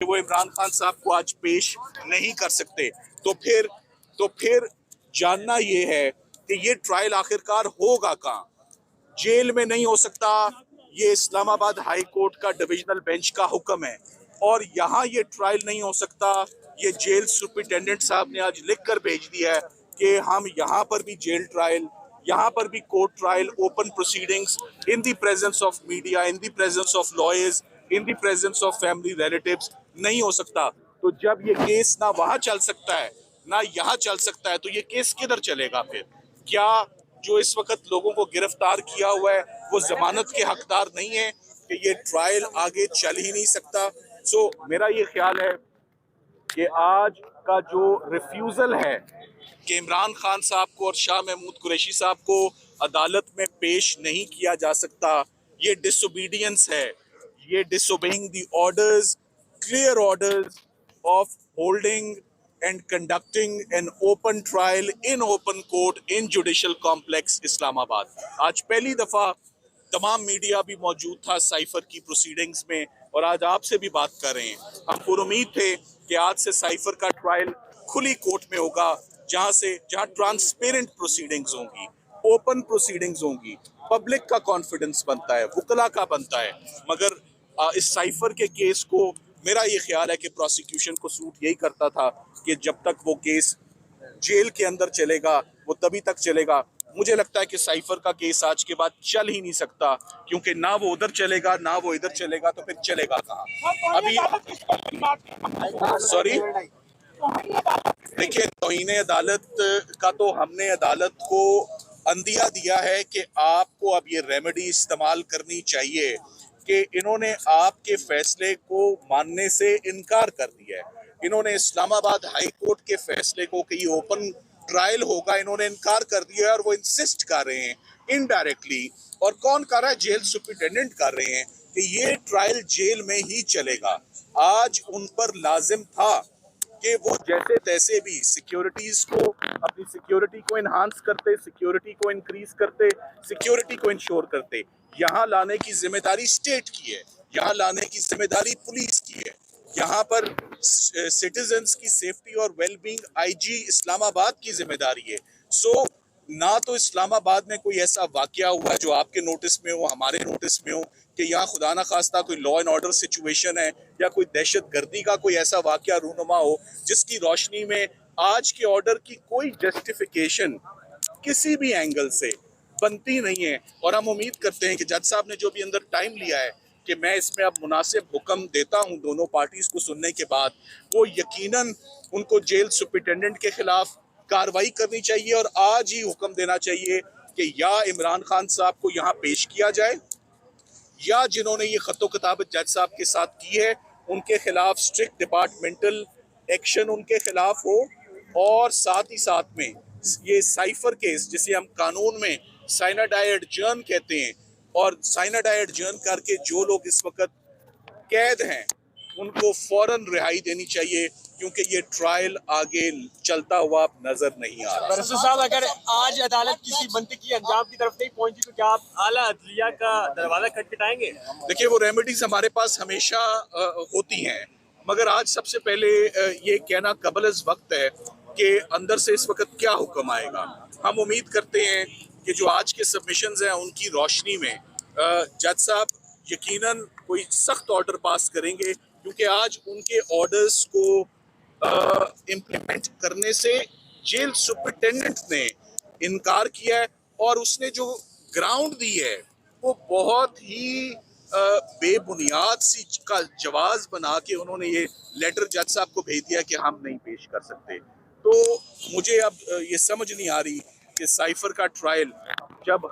कि वो इमरान खान साहब को आज पेश नहीं कर सकते, तो फिर जानना ये है कि ये ट्रायल आखिरकार होगा कहाँ? जेल में नहीं हो सकता। ये इस्लामाबाद हाई कोर्ट का डिविजनल बेंच का हुक्म है और यहाँ ये ट्रायल नहीं हो सकता। ये जेल सुप्रिटेंडेंट साहब ने आज लिख कर भेज दिया है कि हम यहाँ पर भी जेल ट्रायल, यहाँ पर भी court trial, open proceedings in the presence of media, in the presence of lawyers, in the presence of family relatives नहीं हो सकता। तो जब ये केस ना वहां चल सकता है ना यहाँ चल सकता है, तो ये केस किधर चलेगा फिर? क्या जो इस वक्त लोगों को गिरफ्तार किया हुआ है वो जमानत के हकदार नहीं है कि ये ट्रायल आगे चल ही नहीं सकता? सो मेरा ये ख्याल है कि आज का जो रिफ्यूजल है कि इमरान खान साहब को और शाह महमूद कुरैशी साहब को अदालत में पेश नहीं किया जा सकता, ये डिसोबीडियंस है, ये disobeying the orders, clear orders of holding and conducting an open trial in open court in Judicial Complex Islamabad. आज पहली दफा तमाम मीडिया भी मौजूद था साइफर की प्रोसीडिंग्स में और आज आपसे भी बात कर रहे हैं। हम पुरुमीद थे कि आज से साइफर का ट्रायल खुली कोर्ट में होगा, जहां ट्रांसपेरेंट प्रोसीडिंग्स होंगी, ओपन प्रोसीडिंग्स होंगी, पब्लिक का कॉन्फिडेंस बनता है, वकला का बनता है। मगर इस साइफर के केस को मेरा ये ख्याल है कि प्रोसिक्यूशन को सूट यही करता था कि जब तक वो केस जेल के अंदर चलेगा वो तभी तक चलेगा। मुझे लगता है कि साइफर का केस आज के बाद चल ही नहीं सकता, क्योंकि ना वो उधर चलेगा ना वो इधर चलेगा, तो फिर चलेगा कहाँ? अभी सॉरी, देखिए, तौहीन अदालत का तो हमने अदालत को अंदिया दिया है कि आपको अब ये रेमेडी इस्तेमाल करनी चाहिए कि इन्होंने आपके फैसले को मानने से इनकार कर दिया है। इन्होंने इस्लामाबाद हाई कोर्ट के फैसले को कि ये ओपन ट्रायल होगा, इन्होंने इनकार कर दिया है और वो इंसिस्ट कर रहे हैं इनडायरेक्टली। और कौन कर रहा है? जेल सुप्रिटेंडेंट कर रहे हैं कि ये ट्रायल जेल में ही चलेगा। आज उन पर लाजिम था कि वो जैसे तैसे भी सिक्योरिटीज को, अपनी सिक्योरिटी को इन्हांस करते, सिक्योरिटी को इंक्रीज करते, सिक्योरिटी को इंश्योर करते। यहाँ लाने की जिम्मेदारी स्टेट की है, यहाँ लाने की जिम्मेदारी पुलिस की है, यहाँ पर सिटीजन्स की सेफ्टी और वेलबींग आईजी इस्लामाबाद की जिम्मेदारी है। सो ना तो इस्लामाबाद में कोई ऐसा वाकया हुआ जो आपके नोटिस में हो, हमारे नोटिस में हो, कि यहाँ खुदा ना खास्ता कोई लॉ एंड ऑर्डर सिचुएशन है या कोई दहशत गर्दी का कोई ऐसा वाकया रूनुमा हो जिसकी रोशनी में आज के ऑर्डर की कोई जस्टिफिकेशन किसी भी एंगल से बनती नहीं है। और हम उम्मीद करते हैं कि जज साहब ने जो भी अंदर टाइम लिया है कि मैं इसमें अब मुनासिब हुक्म देता हूं दोनों पार्टीज को सुनने के बाद, वो यकीनन उनको जेल सुप्रिटेंडेंट के खिलाफ कार्रवाई करनी चाहिए और आज ही हुक्म देना चाहिए कि या इमरान खान साहब को यहाँ पेश किया जाए या जिन्होंने ये खतो किताबत जज साहब के साथ की है उनके खिलाफ स्ट्रिक्ट डिपार्टमेंटल एक्शन उनके खिलाफ हो। और साथ ही साथ में ये साइफर केस जिसे हम कानून में साइनाडाई एडजर्न कहते हैं, और साइनाडाई एडजर्न करके जो लोग इस वक्त कैद हैं उनको फौरन रिहाई देनी चाहिए, क्योंकि ये ट्रायल आगे चलता हुआ नजर नहीं आ रहा। बरसू साहब, अगर आज अदालत किसी मंतकी अंजाम की तरफ नहीं पहुंची तो क्या आप आला अदलिया का दरवाजा खटखटाएंगे? देखिए, वो रेमेडीज हमारे पास हमेशा होती हैं, मगर आज सबसे पहले ये कहना कबल अज़ वक्त है कि अंदर से इस वक्त क्या हुक्म आएगा। हम उम्मीद करते हैं कि जो आज के सबमिशंस हैं उनकी रोशनी में जज साहब यकीनन कोई सख्त ऑर्डर पास करेंगे, क्योंकि आज उनके ऑर्डर्स को इम्प्लीमेंट करने से जेल सुप्रिटेंडेंट ने इनकार किया है और उसने जो ग्राउंड दी है वो बहुत ही बेबुनियाद सी का जवाज बना के उन्होंने ये लेटर जज साहब को भेज दिया कि हम नहीं पेश कर सकते। तो मुझे अब ये समझ नहीं आ रही कि साइफर का ट्रायल जब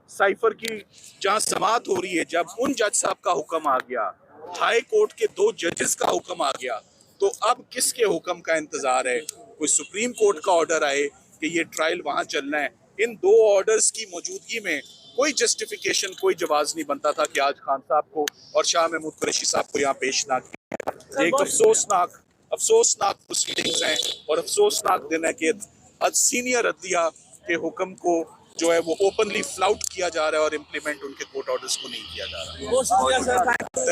साइफर की जहां समाअत हो रही है, जब उन जज साहब का हुक्म आ गया, हाई कोर्ट के 2 जजेस का हुक्म आ गया, तो अब किसके हुक्म का इंतजार है? कोई सुप्रीम कोर्ट का ऑर्डर आए कि ये ट्रायल वहां चलना है। इन 2 ऑर्डर्स की मौजूदगी में कोई जस्टिफिकेशन, कोई जवाज नहीं बनता था कि आज खान साहब को और शाह महमूद कुरैशी साहब को यहाँ पेश ना किया। एक अफसोसनाक प्रोसीडिंग्स हैं और अफसोसनाक दिन है कि सीनियर अदलिया के हुक्म को जो है वो ओपनली फ्लाउट किया जा रहा है और इम्प्लीमेंट उनके कोर्ट ऑर्डर्स को नहीं किया जा रहा है।